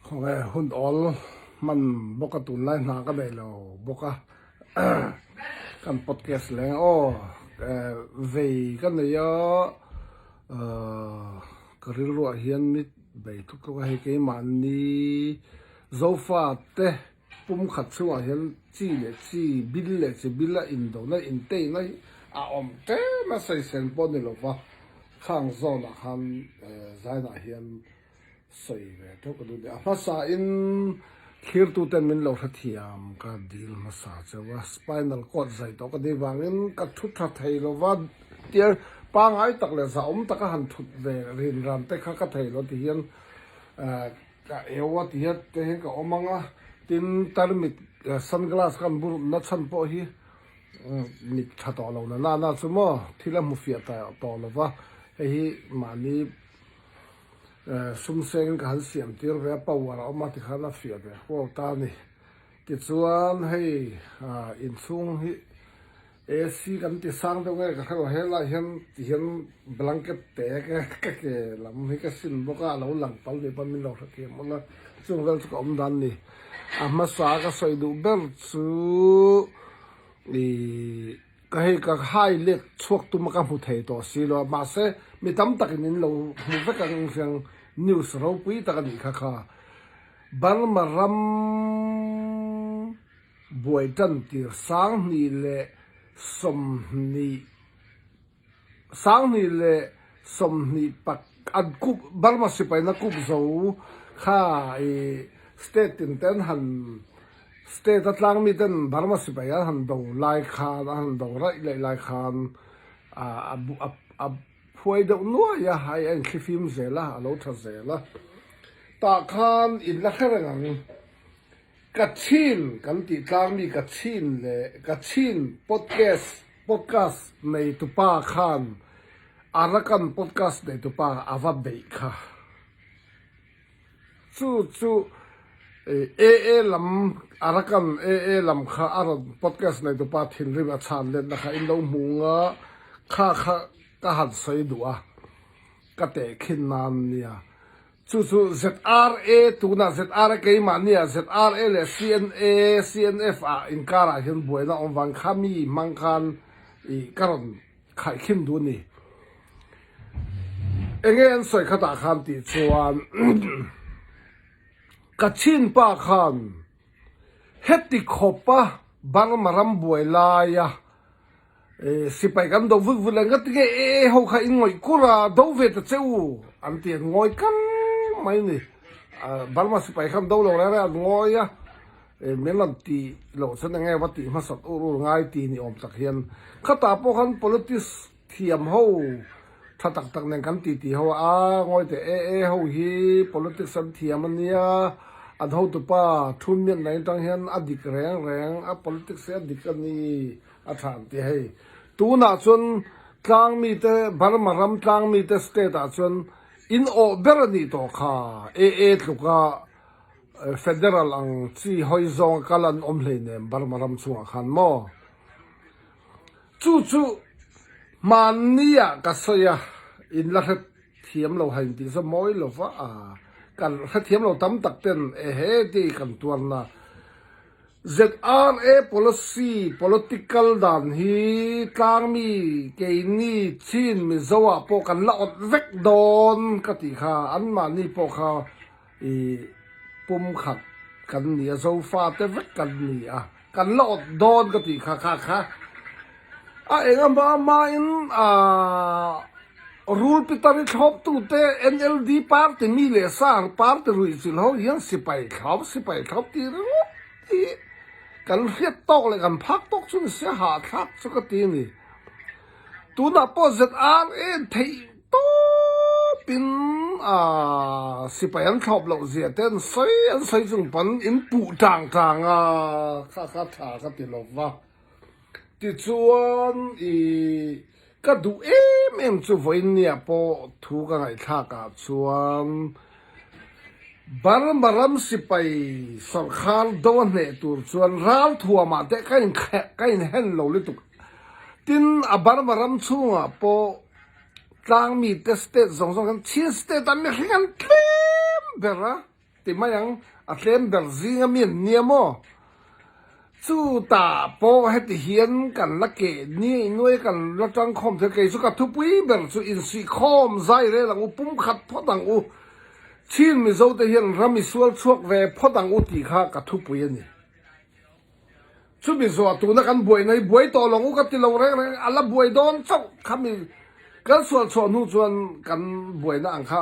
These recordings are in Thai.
ของไอ้หุ่นออลมันบกตุนไล่หนาก็ได้แล้วบกกันพอดแคสต์แล้วเวกันเลยก็เรื่องเฮียนนิดไปทุกๆให้เกี่ยมันนี่โซฟาเตะปุ่มขัดชัวเฮียนจีเลยจีบิลเลยจีบิลละอินโดนะอินเตนะอมเตะมาใส่เซนปอนนี่หรอวะข้างโซนข้างใจน่ะเฮียนสวยเลยทุกคนดูดิภาษาอินคิดตัวเต็มมินเราทัดเทียมก็ดีลมาสาเจว่าสไปนัลกอดใจตัวก็ดีวางินก็ทุกทัดไทยเราว่าเดียปางไอ้ตักเลยสาวตักหันทุดเวรินรันแต่ข้าก็ไทยเราที่เห็นก็เอวว่าที่เห็นแต่เห็นก็อมังอ่ะตินตาร์มิดซันกลาสกันบุรุษนัดซันพอฮีนิดชัดต่อเรานะน่าสมอที่เรามุฟีตายต่อเราว่าเฮ้ยมานี่สุ่มเสียงกันเสียงที่เราเป่าวเรามาที่ข้างหน้าฟีดเลยว่าตานี่กิจวัตรให้อินซุงให้เอซีกันที่สร้างตรงนี้ก็เขาเห็นละเห็นบลังเกตเตะก็ลำให้ก็สิ้นบอกว่าเราหลังปัลเลยปัลมินเราสักเกมมันละซึ่งเราจะอมดันนี่มาสาก็ใส่ดูเบลซูนี่ก็ให้ก็ให้เล็กช่วงตุ้มกันผู้ไทยตัวสิเรามาเสมีตั้มตะกินเราหูฟังเสียงนิวส์เราคุยตะกันนี่ค่ะบัลมารำบวยจันทีสังนี่แหละสมนี่สังนี่แหละสมนี่ปักอันกุบบัลมาสิไปนักกุบโซข้าสเตตินเต้นหันสเตตัดล่างมีเต้นบัลมาสิไปหันดงลายคานหันดงไรลายคานพวยดงนัวยาหายอันคิฟิมเซล่าเราทัเซล่าตาคานอินละแค่เรื่องกัดชินกันติดตามมีกัดชินเลยกัดชินพอดแคสต์ในตุปาคานอารักันพอดแคสต์ในตุปาอาวาเบค่ะจู่ลำอารักันลำค่ะอารันพอดแคสต์ในตุปาทิ้งริบชานเล่นนะคะอินโดมุงข้าก็หัดใส่ดัวก็แต่ขินนานเนี่ยจู่ZRA ตัวน่ะ ZRA ก็อีมันเนี่ย ZRA เลย CNF อินการะเห็นบ่อยนะอมวันขามีมังคันอีการะขายขิมดูนี่เองสวยขตาคันติชวนกัดชินป้าคันเฮติขบปะบางมารำบ่อยลายสิไปกันดูวุ่นเลยก็ที่เขาขายงอยกุระดูเวทเจ้าอันที่งอยกันไม่นี่บางมาสิไปกันดูลงแล้วงอยเมื่อวันที่เราแสดงไงว่าที่มาสัตว์รู้ง่ายที่นี่อมสักเห็นข้าตาพวกกัน politics เทียมเขาถ้าตักในกันตีเขางอยแต่เขาฮี politics สันเทียมมันเนี่ยอันเขาตัวป้าทุนเมียนไหนตั้งเห็นอดีตแรงpolitics อดีตกันนี่อาถรรพ์ที่ให้ตัวน่ะส่วนกลางมีแต่บารมารำกลางมีแต่สเตตส่วนอินโอเบรนี่ตัวข้าลูกก็เฟเดรัลอังที่หอยซองกัลันอมเลยเนี่ยบารมารำส่วนขันมอจู่มันเนี่ยก็เสียอินละเทียมเราให้ดีสมอยเราว่ากันเทียมเราตั้มตักเต้นดีกันตัวน่ะZRA policy political dan hi tlang mi ke ni chin mi zawa po kan la ot vek don ka ti kha an ma ni po kha pum khat kan ni zo fa te vek kan ni kan la ot don ka ti kha engam ba ma in rule pitari thop tu te NLD party mi le sar party rui sil ho yang sipai thop ti roกันเรียกตกเลยกันพักตกชุนเสียหาทักสักทีนี่ตัวน่ะพอZRAที่ตัวเป็นสิไปอันชอบเราเสียเต้นใส่จงปันอินปูจางข้าถาก็ติดลบว่าติดชวนก็ดูจูไว้เนี่ยพอถูกกันไอ้ท่ากับชวนบารมสิไปสังขารโดนเนี่ยตัวส่วนร้าวทัวมาแต่ก็ยังเห็นเราเลยตุกตินบารมชัวพอกลางมีเตสเตสองกันชิ้นสเตตันไม่เห็นเต็มเบล่า ติมายังอัตเลนเดอร์ซิงมีเนียโมสู้ตาโปให้ติเฮียนกันละเกนี่หน่วยกันละจังคอมเทเกสุกัทุปุยเบลสุอินซีคอมใจเลยหลังอุปุ่มขัดพอดังอุชินมิโซเตเฮียนรามิสวลชวกเวพอดังอุติข้ากัทุปุยนี่ชุบิสวตูนักันบวยในบวยต่อหลงอุกัติเราเร่งๆอัลละบวยโดนเจ้าคำมีกันส่วนหูส่วนกันบวยนั่งข้า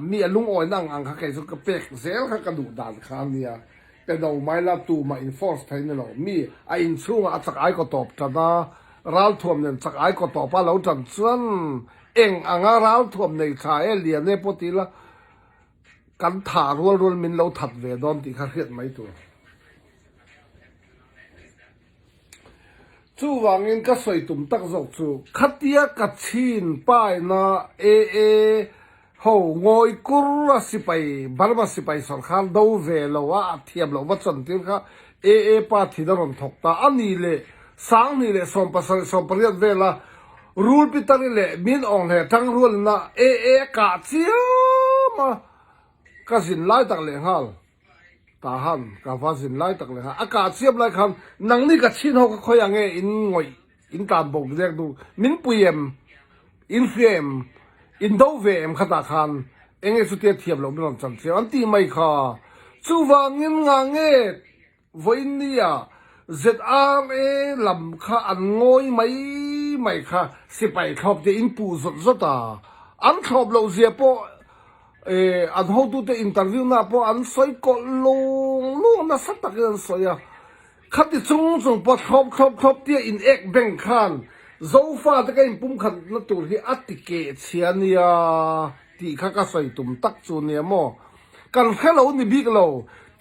มีลุงอ้อยนั่งอังข้าเกสุกเป็กเซลข้ากระดูด่านข้าเนี่ยแต่เราไม่ละตูมาอินฟอร์สไทยนี่เรามีไออินซูงสักไอก็ตอบจันนะร้าวถ่วมเนี่ยสักไอก็ตอบว่าเราจันส่วนเองอ่างร้าวถ่วมในชายเลียนในปกติละกันถารัวมินเราถัดเวดอนที่ข้าเรียนไม่ตัวจู่วางเงินก็ใส่ตุ่มตักจกจู่ขัดเยกัดชินป้ายนะเอโหงอยกุระสิไปบาร์มาสิไปสังขารดูเวลว่าเทียมเราวัดสันติค่ะป้าที่ดอนถกตาอันนี้เลยสังนี่เลยสมภาษาสมปริยัติเวลารูลพิตานี่เลยมินอ่องเลยทั้งรูลนะกาเจียมาก็สินไล่ตักเลยฮัลตาหันกาฟ้าสินไล่ตักเลยฮะอากาศเสียบไล่คันนังนี่กัดชินเขาก็ค่อยยังไงอินงอยอินตามบอกเรียกดูมินปุยมอินเฟมอินโดเวมขตาคันเองสุดเทียบเราไม่ลองจำเสียอันที่ไม่ค่ะจู่วางเงินงางเงวันนี้ZRA ลำค่ะอันงอยไม่ค่ะสิไปครอบจะอินปูสดอันครอบเราเสียปออันเขาดูแต่อินเตอร์วิวนะปออันสวยก็ลงนะสักตะเกียนสวยขัดที่จงปอครอบเตี้ยอินเอกแบ่งคันโซฟาตะกี้ปุ่มขัดนั่นตัวที่อัติเกตเชียนี่ที่ข้าก็ใส่ตุ่มตักจูเนี่ยมั้งกันแค่เรานี่บิ๊กเรา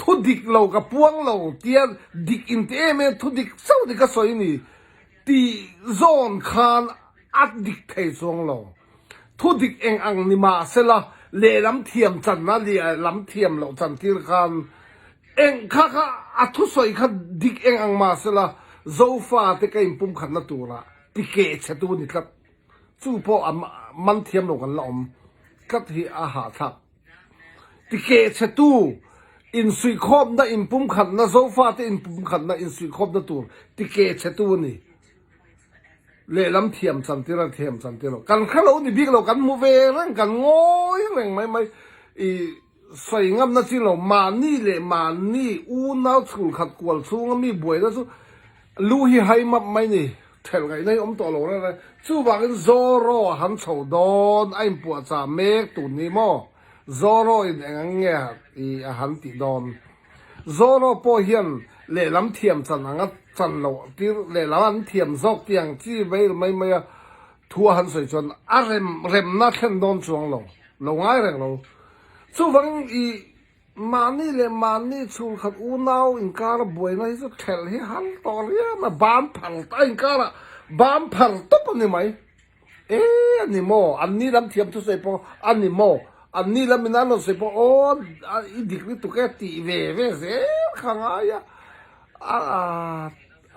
ทุดิกเรากับพวงเราเตี้ยดิกอินเตอร์เมทุดิกเจ้าดิกก็ใส่นี่ที่โซนคันอัดดิกไทยซองเราทุดิกเองอังนี่มาเสละเล่ลำเทียมจันนะเล่ลำเทียมเราจันที่คันเองข้าอัดทุสอยข้าดิกเองอังมาเสละโซฟาตะกี้ปุ่มขัดนั่นตัวละที่เกศตัวนี้ครับจู่พอมันเทียมลงกันล้อมก็ที่อาหารทักที่เกศตัวอินสุยคอบนะอินปุ่มขันนะโซฟาที่อินปุ่มขันนะอินสุยคอบนะตัวที่เกศตัวนี้เล่ลำเทียมสันติระเทียมสันติเรากันข้าเรานี่บิ๊กเรากันมูเวเรื่องกันงอยเรื่องไม่อีใส่งามนะที่เรามานี่เลยมานี่อูน่าถูกขัดกวลสู้งมีบวยแล้วสู้รู้ที่ให้มาไม่นี่เท่าไงในตัวเราเลยจู่ว่ากันโซโรหันเฉาดอนไอ้ปวดจ่าเมกตุนนี่มั้งโซโรอินเองเงี้ยหันติดอนโซโรพอเฮียนเล่ลำเทียมจันงั้นจันเราที่เล่ลำเทียมซอกเตียงที่ไม่ทัวหันสวยจนเร็มนักเข็นโดนช่วงเราง่ายเลยเราจู่ว่ามานี่เลยมานี่ชูขัดอูน่าอินการะบวยนะที่สุดเทลให้หันต่อเรียมาบามผังตอินการะบามผังตุ๊บนี่ไหมอันนี้โมอันนี้ลำเทียมทุกสิ่งพออันนี้โมอันนี้ลำมินาโนสิพอโอ้อีดิกนี่ตุกแกตีเวเสียข้างไอ้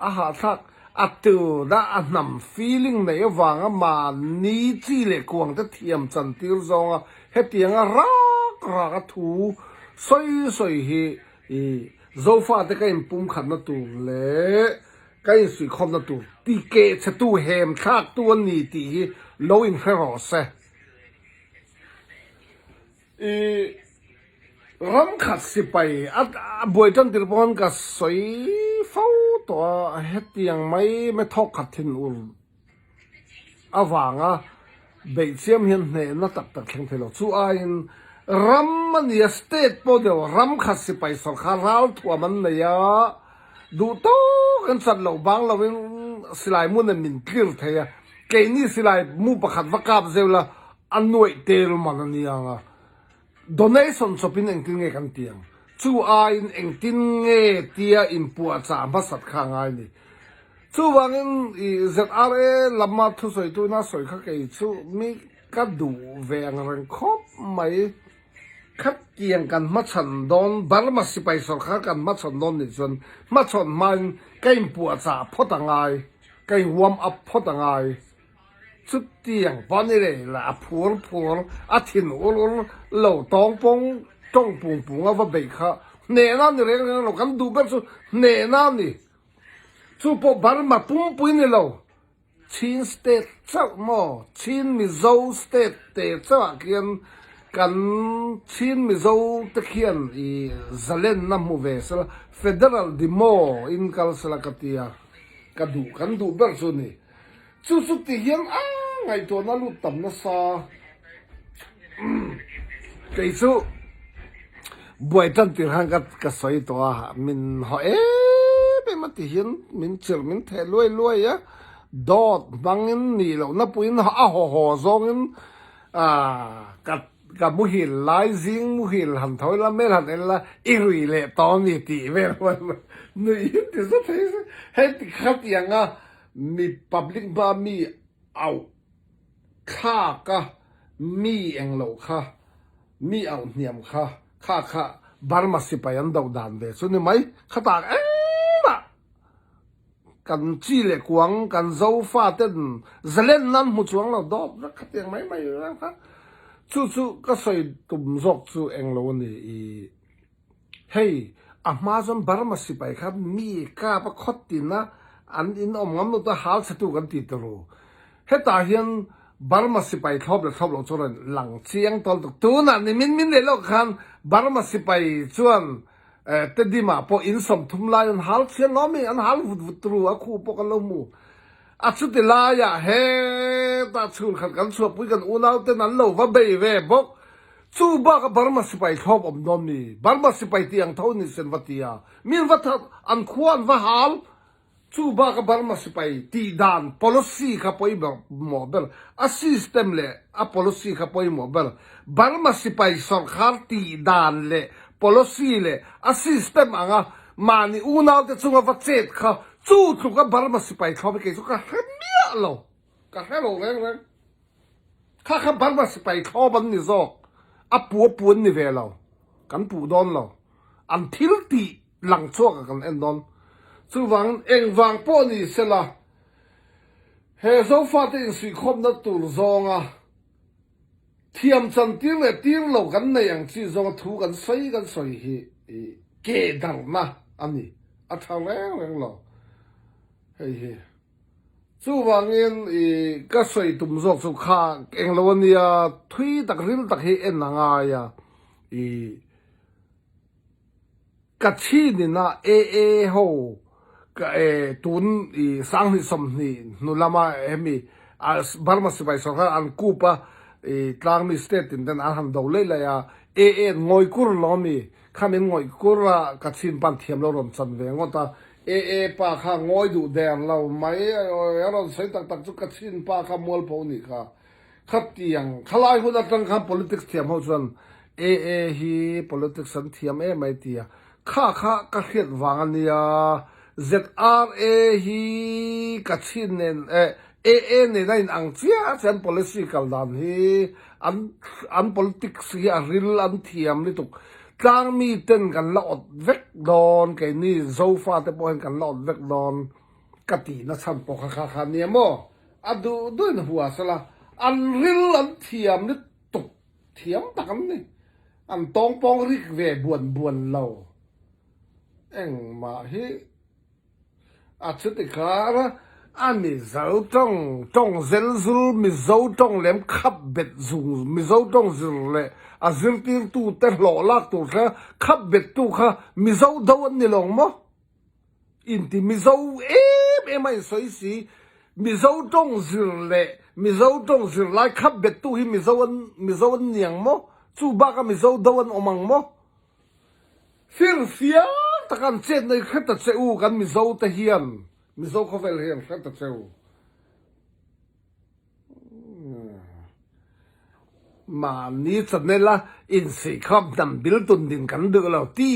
อาหารทักอัตตัวได้อันนำ feeling ในวังมานี้ที่เล็กวงจะเทียมจันทิลซองเฮตียงรักทูสวยเฮโซฟาตะกี้ปุ่มขันนั่นตัวเล่ก็ยังสุดคอมนั่นตัวตีเกชตัวเฮมทักตัวนี้ตีโลอินเฟรอสรำขัดสิไปบวยจันติรพรก็สวยเฝ้าตัวเฮตียงไม่ทอกขัดทินอุ่นวางเบเซียมเห็นเนี่ยน่าตักแข็งเทลสู้รำมันเนี่ยสเตทโปเดียวรำขัดสิไปสังขาราวถั่วมันเนี่ยดูโตกันสัตว์เหล่าบางเราเป็นสิลายมุ่นมินคลิร์เทียเกนี่สิลายมูประคัดวักกาบเซลละอันหน่วยเตลมันเนี่ยdonation สปินเองติงเงกันเตียงจู่เองติงเงเตียอินปัวจ่ามาสัตว์ข้างไงนี่จู่วางZRA ลำมาทุสวยตัวน่าสวยข้าเกยจู่มีกัดดูแวงเรื่องครบไหมขัดเกียงกันมาฉันโดนบาร์มาสิไปสกัดกันมาฉันโดนนี่จนมาฉันมันใกล้ปัวจ่าพอต่างไงใกล้วอร์มอัพพอต่างไงสุดเตียงปอนนี่เลยละผัวอาทินโอโลเหล่าตองปง จ้องปุ่งปุ่งเอาว่าเบค่าเนน่านี่เรื่องเรากันดูแบบสุเนน่านี่สุพบาร์มาปุ่มปุ่นนี่เราชินสเตทเจ้าหม้อชินมิโซสเตทเตเจ้าเขียนกันชินมิโซตะเขียนอีซาเลนน้ำมูเวสละเฟเดอรัลดิโมอินคัลสละกัตยากันดูแบบสุนี่สุดที่เห็นไงตัวนั้นลุต่ำนะซาแต่สุบวยตันติรังกัสอยตัวมินหอยเป็นมาที่เห็นมินเชื่อมินเทลวยอะดอดบังอินนี่เรานับปุยนห่อซองอินกับมุหิลไลซิงมุหิลหันถอยละไม่หันเอละอิรุยเละตอนนี้ตีเวรวันนี่ยินที่สุดให้ติขัดยังมีพับลิกบามีเอาข้ากะมีเองโลค่ะมีเอาเนียมข้าบาร์มาสิไปยันดาวดันเดส่วนนี้ไหมข้าตากละกันจีเล็กวังกันเจ้าฟ้าเต้นจะเล่นนั้นมุจวงเราดอบแล้วขัดยังไม่นะครับจู่ก็ใส่ตุ่มจอกจู่เองโลนี่เฮ้ยอามาจนบาร์มาสิไปครับมีกาปะคดตินะอันอินอมงั้นเราจะหาสตูกันติดรู้เฮตาเฮียนบาร์มาสิไปทบเราจนหลังเชียงตอนตัวนั้นนี่มินเลยแล้วกันบาร์มาสิไปชวนเตดิมาพออินสมทุมลายอันหาเชียงล้อมีอันหาวุตรูคู่ปกันลมูอาชุดลายะเฮตาชูขัดกันสวบปุยกันอุณาเตนันโลว่าเบยเวบอกจู่บ้ากับบาร์มาสิไปทบอมนอมนี่บาร์มาสิไปเตียงเท่านี้เซนวัตยามีนวัตอันควรว่าหาจู่บ้ากับบาร์มาสิไปตีดาน policy ขับไปแบบหมอเบลอะ system เล่อะ policy ขับไปหมอเบลบาร์มาสิไปสรคารตีดานเล่ policy เล่อะ system อ่ะมานี่อุณาเตจุงวัดเจ็ดค่ะจู่กับบาร์มาสิไปเขาไปเกี่ยวกับเฮียโลกับเฮโลเร่งข้าบาร์มาสิไปเขาบันนี่จอกอะปัวนี่เวลากันปูดอนเราอันทิลตีหลังชั่วกันเอ็นดอนจู่วังเองวังป้อนี่เสละเฮโซฟาตินสุขมนัตุลซองอ่ะเทียมจันทีเลยทีมเรากันในอย่างที่ซองถูกันใส่เกดังมาอันนี้อัฐแรงเราเฮ้ยจู่วังเองก็ใส่ตุ่มจอกสุขาเองเราวันนี้ทุยตักริลตักเฮเอ็นนางายอ่ะกัดชีนี่นะโฮก็ตุนสังหิสมนี่นุลามามีบาร์มาสิไปสกัดอันคูปะกลางมีสเตตินดันอันหันดาวเลยเลยงอยกุรล้อมีข้ามีงอยกุระกัดชินปันเทียมเรารำสันเวงว่าตาปะข้างอยดูแดงเราไม่เราใช้ตักจุกัดชินปะข้ามวลพอนี่ค่ะขัดเตียงขลายคนตั้งข้าม politics เทียมเขาส่วนฮี politics สันเทียมไม่เตียข้าก็เขียนวางเนี่ย ZRA ฮีกัดชินเนี่ยเนี่ยนั่นอังเสียเส้น policy กันดันฮีอัน politics ฮีริลอันเทียมนี่ตุกกลางมีเต้นกันละอดเวกดอนแกนี่โซฟาแต่พอเห็นกันละอดเวกดอนกตินะฉันปอกข้าเนี่ยมั้งอะดูนหัวสละอันริลอันเทียมนี่ตุกเทียมตักันนี่อันตองปองริกเวบวนเราเอ็งมาฮีอาชิติขาระอันมิเจ้าจ้องเซลซูมิเจ้าจ้องเล็มขับเบ็ดซูมิเจ้าจ้องซิลเล่อาซิลตีตูเตหล่อลักตูค่ะขับเบ็ดตูค่ะมิเจ้าดาวนี่ลงมั้งอินที่มิเจ้าไม่สวยสิมิเจ้าจ้องซิลเล่มิเจ้าจ้องซิลไล่ขับเบ็ดตูฮิมิเจ้าเนียงมั้งจู่บ้าก็มิเจ้าดาวอมังมั้งฟิลฟิอาตะกันเจ็ดในแค่ตัดเซอูกันมิเจ้าตะเฮียนมิโซเขาเวลเฮียนแค่ตัดเซลมานี้จะเนี่ยละอินสิครับนำบิลตุนดินกันดูเราตี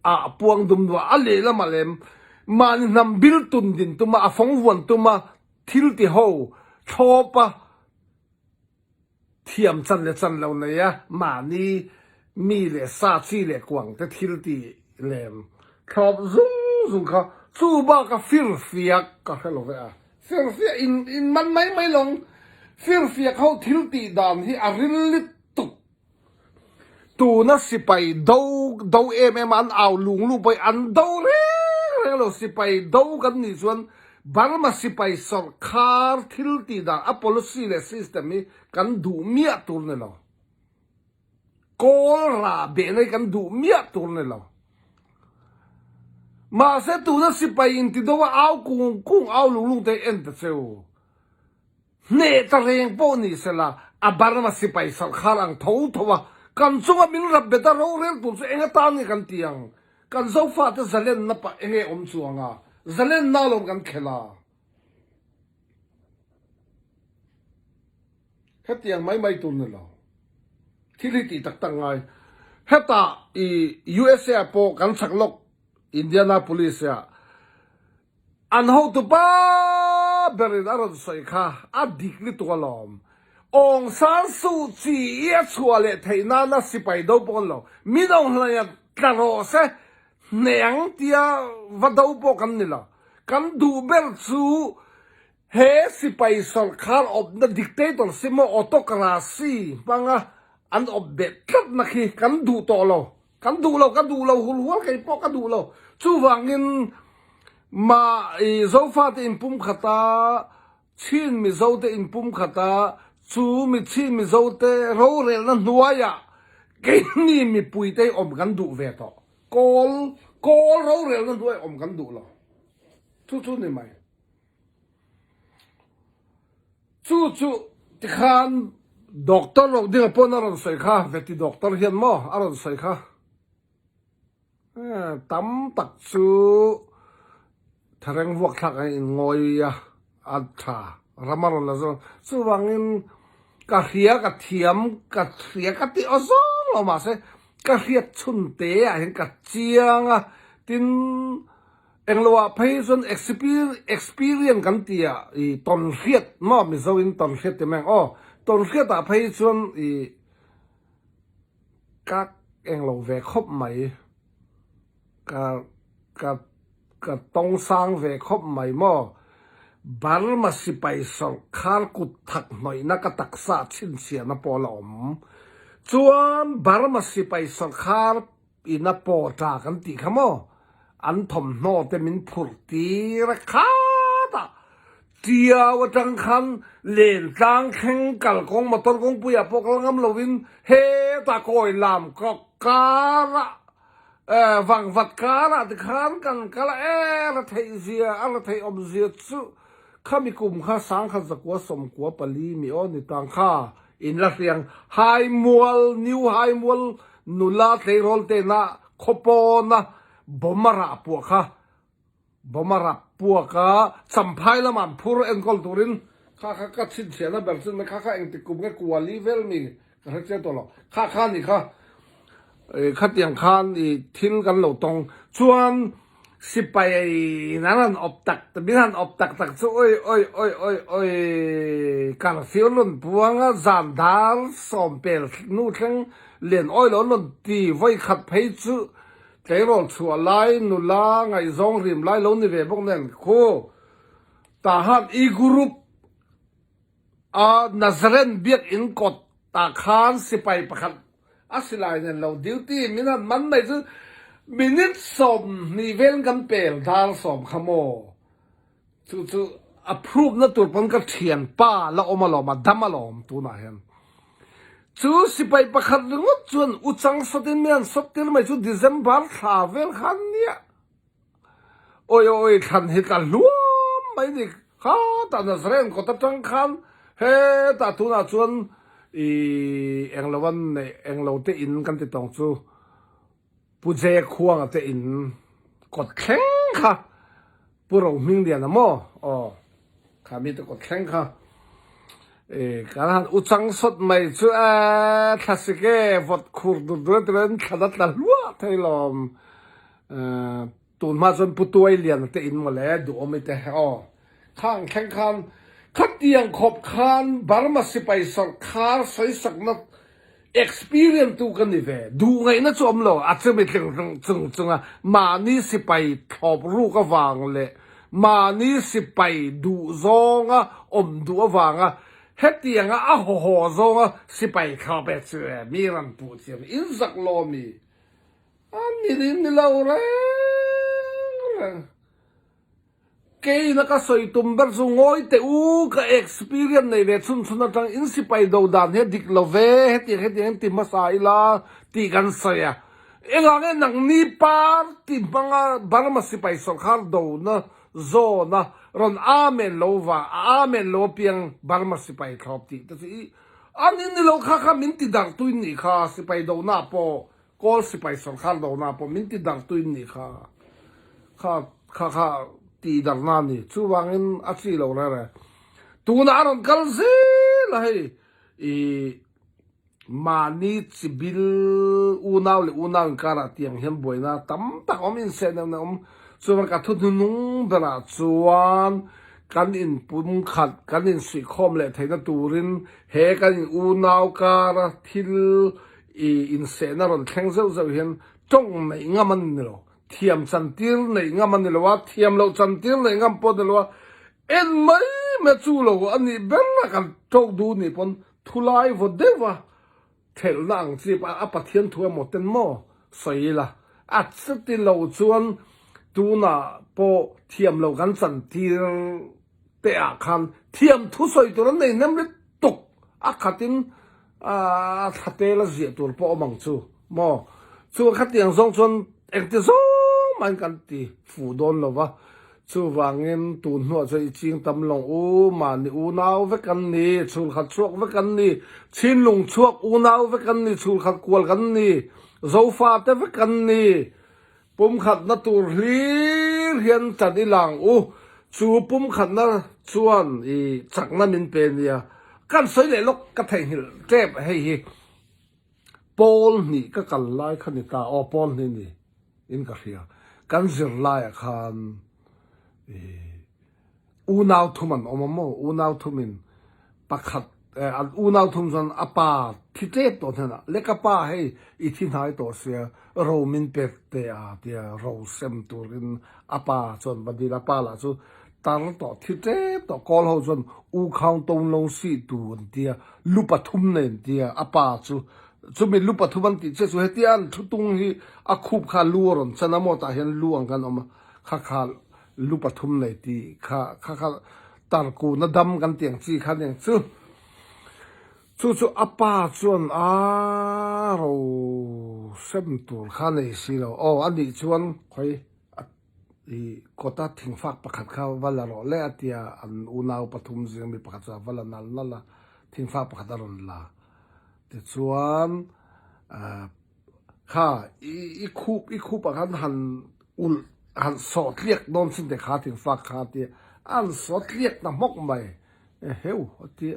อะปวงดุมว่าอะไรละมาเลมมานำบิลตุนดินตัวมาฟงวันตัวมาทิลติโฮชอบปะเทียมจันเลยจันเราเนี่ยมานี้มีเลยซาซีเลยกวางแต่ทิลติเลมชอบซุงเขาสู้บ้าก็ฟิลเฟียกก็ให้เราไปฟิลเฟียอินมันไม่ลงฟิลเฟียกเขาทิลตีดานที่อาริลิตุ ตูน่ะสิไปดูอันเอาลุงลูกไปอันดูเลยเราสิไปดูกันนี่ส่วนบาร์มาสิไปสรคาร์ทิลตีดาอะ policy และ system นี้กันดูเมียตัวนี่เราโกลราเบนให้กันดูเมียตัวนี่เรามาเสตูน่ะสิไปอินติดว่าเอากุ้งเอาลุงเตเอ็นเตเซลเนตเรงปนี่เสละอะบาร์มาสิไปสรคาร์อังทว่ากันส่งมินรับเบตาโรเรนตุนเองตานี่กันเตียงกันโซฟาจะจะเล่นนับเองอมสวงอ่ะจะเล่นน่าลงกันเคลาเฮตียงไม่ตุนนี่เราที่ลิติตักตั้งไงเฮตาUSA พอกันสักลกอินเดียนาโพลิสอ่ะอันhow toป้าเบริดาร์ดสอยค่ะอดีตลิตัวลอมองซานสูจีเอชัวเลไทยนานาสิไปดูปอนเรามีดองอะไรกระโดดเสเนียงเตียวัดดูปกันนี่ละกันดูเบลซูเฮสิไปสังคารอบนัดดิกเตอร์สิมาออโตคราซีบังอ่ะอันอบเบ็ดกัดนักกันดูต่อเราหัวใครปอกันดูเราจู่วังอินมาโซฟาที่อินปุ่มขตาชินมิโซเตอินปุ่มขตาซูมิชิมิโซเตโรเรลนันนัวยะเกนี่มีปุยเตอมกันดูเวทอกอลโรเรลนันด้วยอมกันดูเราจู่นี่ไหมจู่ที่ขันด็อกเตอร์เราเดี๋ยวปนอะไรใส่ข้าเวทีด็อกเตอร์เห็นมั้ยอะไรใส่ข้าตั้มตักจู่ทารงวักทักไอ้งอยอะอัดท่ารำมารุนละจู่วังอินกะเฮียกะเทียมกะเฮียกะติอซอเรามาเสกะเฮียชุนเตะเห็นกะเจียงอะตินเอ็งเราไปส่วน experience กันเตียอีตอนเฮียมั่งมิโซอินตอนเฮียแต่แม่งตอนเฮียแต่ไปส่วนอีกักเอ็งเราเวคบไหมกะต้องสร้างเวคบไหมมั่งบาร์มาสิไปสังคารกุดทักหน่อยนักตักษาชินเสียนปอลอมจวนบาร์มาสิไปสังคารอินปอจากกันตีขโมอันทอมโนเตมินพุรตีระคาตาเจียวจังคันเล่นจังแข่งกัลกงมาตอนกงปุยพวกเรางำลวินเฮตาโกยลามก็การะวังวัดการะที่ขานกันกะละละไทยเสียละไทยอมเสียสุข้ามีกลุ่มข้าสังข้าสกัวสมกัวปลีมีอ้อนิตังข้าอินละเสียงไฮมัวลนิวไฮมัวลนุลาเทโรลเตนะคบนะบอมาราปัวค่ะสัมภาระมันพูดเอ็นกอลตูรินข้าก็ชินเสียนะแบบซึ่งข้าเองติดกลุ่มก็กลัวลีเวลมีก็เจ้าตัวหรอกข้านี่ค่ะข้าเตียงข้านี่ทิ้งกันเหล่าตรงชวนสิไปนั้นอบตักแต่ไม่ทันอบตักโอ้ยการเสียลุ่นพวงจานดาร์สอมเปลนู่นทั้งเลียนอ้อยลุ่นตีไว้ขัดเพจุเกลอชัวไลนุลาไงซองริมไลล้นนี่เว็บพวกนั้นโคตาหันอีกรุ๊ปนัซเรนเบียกอินกดตาคานสิไปประคันอาศิลายเนี่ยเราดิวตี้มินันมันไม่ซื้อมินิทสมนิเวลกันเปลดาลสมขโมจู่approve นะตัวมันก็เทียนป้าแล้วเอามาหลอมมาดัมมาหลอมตัวไหนฮะจู่สิไปประคันเรื่องจวนอุจังสติมีอันสติไม่จู่ December ทราเวลขันเนี่ยโอ้ยขันเหตุการณ์ล้วนไม่ดิข้าตานัสเรนก็ตัดจังขันเฮ้ตาตัวน่ะจวนเอ็งละวันเนี่ยเอ็งเราเตอินกันติดตองจู่ผู้เจ้าควงเตอินกดแข็งค่ะผู้เรามิ่งเดียนะมั้งข้ามีแต่กดแข็งค่ะการอุจังสดไม่ช่วยทัศเกวัดคูร์ดูด้วยเรื่องขนาดนั้นว่าไทยลอมตูนมาจนผู้ตัวเลียนเตอินมาแล้วดูไม่แต่ข้างแข่งขันขัดยังขบคานบารมาสิไปสังคารใส่สักนัด experience ตูกันนี่เวดูไงนะจอมเราอาจจะไม่ถึงมานี่สิไปทอบรูก็วางเลยมานี่สิไปดูซองดูวาง hết tiền á hồ hồ rồi á si bay khao bé chơi mi ran pu chiam in giặc lo mi anh đi lâu rồi cái nó cái sợi tôm bớt rồi ngồi te u cái experience này về chun chun nó in si bay đầu đàn hết dik lo về hết tiền tìm mà sai la ti gan sai à em nghe nằng ni par tìm bằng bằng mà si bay song khar đầu na zo na ron amen lo va amen lo piang bằng mà si bay khop ti ta si anh in lo kha min ti dang tu ni kha si bay đầu na po call si bay song khar đầu na po min ti dang tu ni kha ti dar na ni chu wangin a chi lo ra tu na ron kal se la hei e mani chibil unaw kara tiang hem boina tam tak om in se na om chuan ka thu nung bera chuan kan in pum khat kan in sui khom le theina turin he kan in unaw kara thil in se na ron thleng zau zau hian tong mai ngaman ni lo thiam chan tir nei ngaman ni lo wa thiam lo chan tir nei ngam po de lo en mai me chu lo ani bella kan tok du ni pon thulai vo deva thel nang chi pa apathian thu mo ten mo soila at sati lo chuan tu na po thiam lo kan chan tir te a khan thiam thu soi tur nei nam le tok a khatin a thate la zia tur po mang chu mo chu khatiang zong chuan engti zo man kan ti fu don lo wa chu wangin tu hnuah chai ching tam long u ma ni u naw ve kan ni chul khat chuak ve kan ni chin lung chuak u naw ve kan ni chul khat kwal kan ni zo fa te ve kan ni pum khat na tur hlir hian chan i lang u chu pum khat na chuan i chak na min pe nia kan soi le lok ka thei hil trep hei hi pol ni ka kal lai khani ta o pol ni in ka hria kan zir lai khan unaw thuman omamo unaw thumin pakhat an unaw thum zon apa thite to thana lekapa hei I thin hai to sia ro min pek te a tia ro sem turin apa chon badila pala chu tar to thite to kol ho zon u khang tong long si tu tia lupa thum nen tia apa chu mi lupa thuman ti che chu hetian thutung hi a khup kha luron chanamo ta hian luang kan oma kha lupa thum nei ti kha tar ku na dam kan tiang chi kha neng chu apa chuan a ro sem tur kha nei si lo o ani chuan khoi I kota thingfak pakhat kha wala ro le atia an unaw pathum jeng mi pakhat cha wala nal thingfak pakhat ron la ti chuan kha I khu pakhat han so tliek don sin de kha thingfak kha ti an so tliek na mok mai heu ti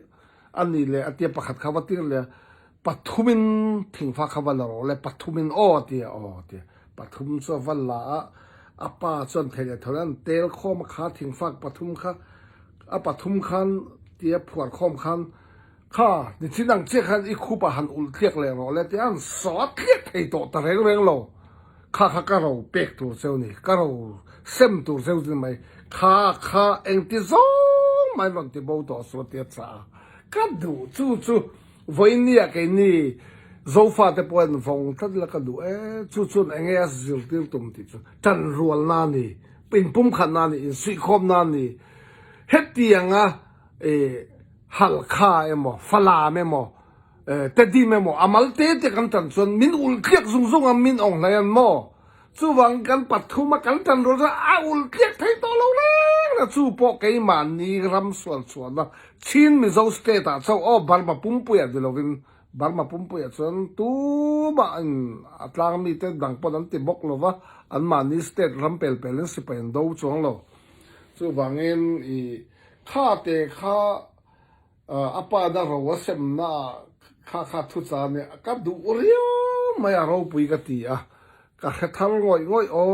ani le atia pakhat kha watir le pathumin thingfak kha wala ro le pathumin o ti pathum so wala apa chuan thele thoran tel khom kha thingfak pathum kha a pathum khan tia phuar khom khan kha ni chinang che khan I khupa han ul thlek le ro le tian so thlek thei to ta reng lo kha ka ro pek tu zeu ni ka ro sem tu zeu ni mai kha eng ti zo mai ron ti bo to so tia cha ka du chu voinia ke ni zo fa te poin vong thad la ka du chu enge zil til tum ti chu tan rual na ni pin pum khan na ni sui khom na ni hetianga hal kha emo fala memo te di memo amal te kan tan chon min ul kliak zung am min ong lai an mo chu wang kan pathuma kan tan ro a ul kliak thai to lo le na chu po ke man ni ram sual na chin mi zo ste ta chau o balma pum pu ya de lovin balma pumpu ya chuan tu ba an atlang mi te dang pon an ti bok lova an mani state rampel pelen si pen do chuang lo chu wangin I kha te kha apa da ro wasem na kha thu cha ne ka du rio maya ro pui ka ti a ka khathal ngoi o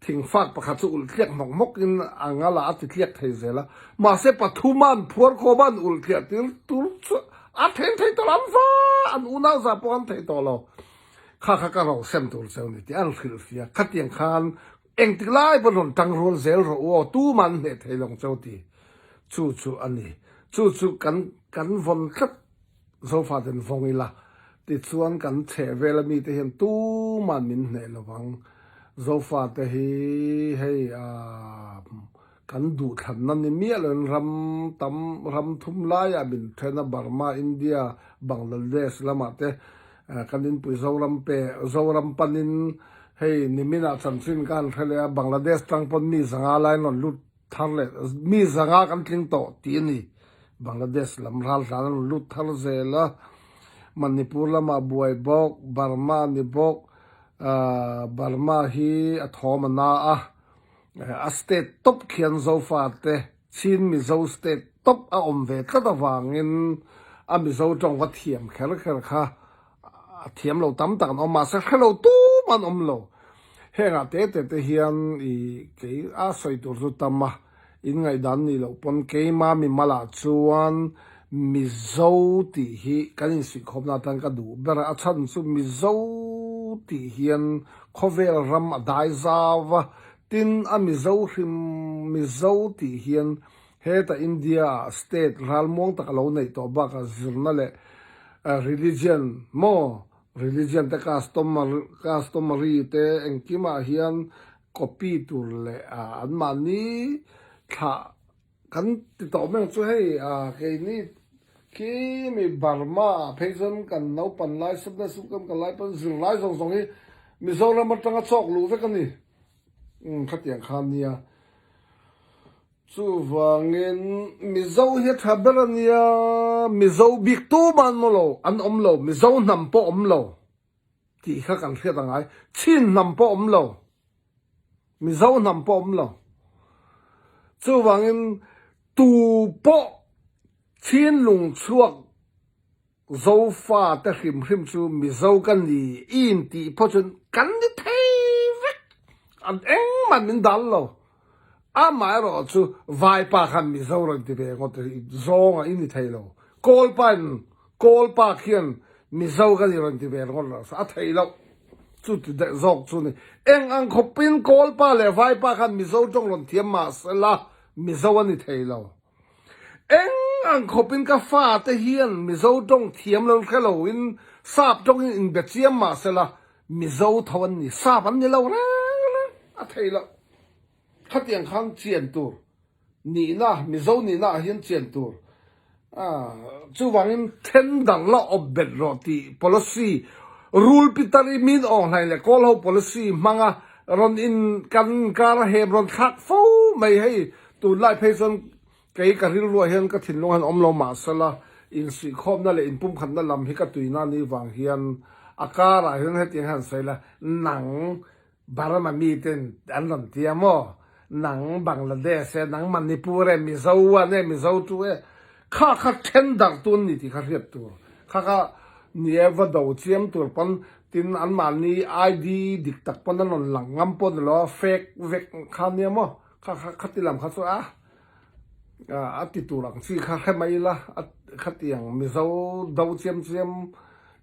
thing fak pakha chu ul thlek mok in angala ati thlek thei zela ma se pathuman phuar khoban ul thlek tur a then thei to lam fa an una za pon thei to lo kha ka ro sem tur se ni ti an khil fia khatiang khan eng tiklai bon tang rol zel ro o tu man he thei long chau ti chu ani chu kan von khat zo fa den vongila ti chuan kan che vela mi te hian tu man min hne lawang zo fa te hi hei kan du than nan ni mi len ram thum lai a bin thena Burma India Bangladesh lama te kanin pui zo ram panin hei nimina chanchin kan thale Bangladesh tang pon mi zanga lai non lut thar le mi zanga kan tling to ti ni Bangladesh lam ral ran lut thar zela Manipur lama buai bok Burma ni bok Burma hi athomana a state top khian zo fa te chin mi zo state top a omve thata wangin a mi zo tong wa thiam kher kha thiam lo tam tak no ma sa khalo tu man om lo henga te hian I ke a soi tur zu tamma in ngai dan ni lo pon ke ma mi mala chuan mi zo ti hi kanin si khopna tan ka du ber a chan chu mi zo ti hian khovel ram dai zawa tin a mi zo hrim mi zo ti hian heta India state ralmong tak lo nei to ba ka zirna le religion te customary te engkima hian copy tur le an mani tha kan ti to meng chu hei ke ni ki mi Burma phezon kan no pan lai sabna sukam kan lai pan zing lai zong hi mi zo ram tanga chok lu ve kan ni khatiang khan nia chu wangin mi zo hi thaberania mi zo bik tu man mo lo an om lo mi zo nam po om lo ti kha kan thia tangai chin nam po om lo mi zo nam po om lo chu wangin tu po chin lung chuak zo fa ta hrim chu mi zo kan ni in ti po chun kan ni thei vek an eng man min dal lo a mai ro chu vai pa khan mi zo ro ti ve ngot zonga in ni thei lo kol pa khian mi zo ka ni ron ti ve ngot lo sa thei lo chu ti de zok chu ni eng ang khopin kol pa le vai pa khan mi zo tong ron thiam ma sala mi zo ani thei lo eng ang khopin ka fa te hian mi zo tong thiam lo khalo in sap tong in be chiam ma sala mi zo thawan ni sap an ni lo na a thei lo khatiang khang chian tur ni na mi zo ni na hian chian tur chu wangin then dang la obet roti policy rule pitari min on hai le kol ho policy manga ron in kan kar he ron khak fo mai hei tu lai phezon kei ka ril ro hian ka thin long han om lo ma sala in si khom na le in pum khan na lam hi ka tuina ni wang hian akara hian hetiang han saila nang Burma mi ten an lam tiamo nang Bangladesh nang Manipur mi zo mi zo tu kha then dang tun ni ti kha riat tu kha ni eva do chiam tur pan tin an man ni ID dik tak pan non lang ngam pon lo fake vek khan ni mo kha ti lam kha so ati tu lang chi kha mai la khatiang mi zo do chiam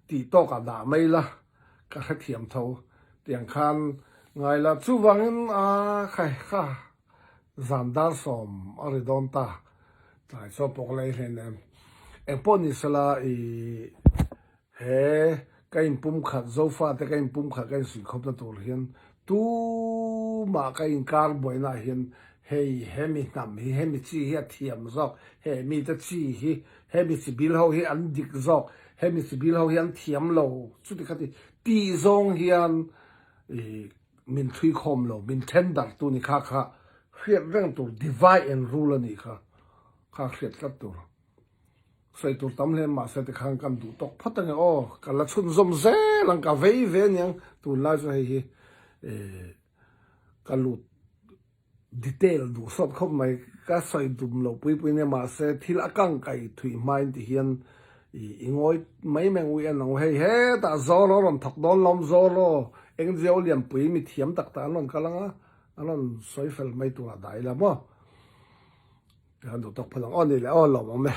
ti to ka da mai la ka thiam tho tiang khan ngai la chu wangin khai kha zandar som aridonta tai so pok lai hen em pon ni sala he kain pum khat zo fa te kain pum khat kain si khop na tur hian tu ma kain kar boina hian hei hemi nam hi hemi chi hi thiam zok he mi ta chi hi hemi si bil ho hi an dik zok hemi si bil ho hian thiam lo chu ti khati ti zong hian min thui khom lo min then dar tu ni kha hriat reng tur divide and rule ani kha hriat kat tur sai tur tam le ma sa te khang kam du tok phatang kala chun zom ze lang ka ve nyang tu la zo hi kalut detail du sop khop mai ka sai dum lo pui ne ma se thil akang kai thui mai ti hian ingoi mai meng wi an hei he ta zo lo ron thak don lom zo lo eng zeo liam pui mi thiam tak ta lon kalanga alon soi fel mai tu dai la mo han du tok phalang on ni le lo me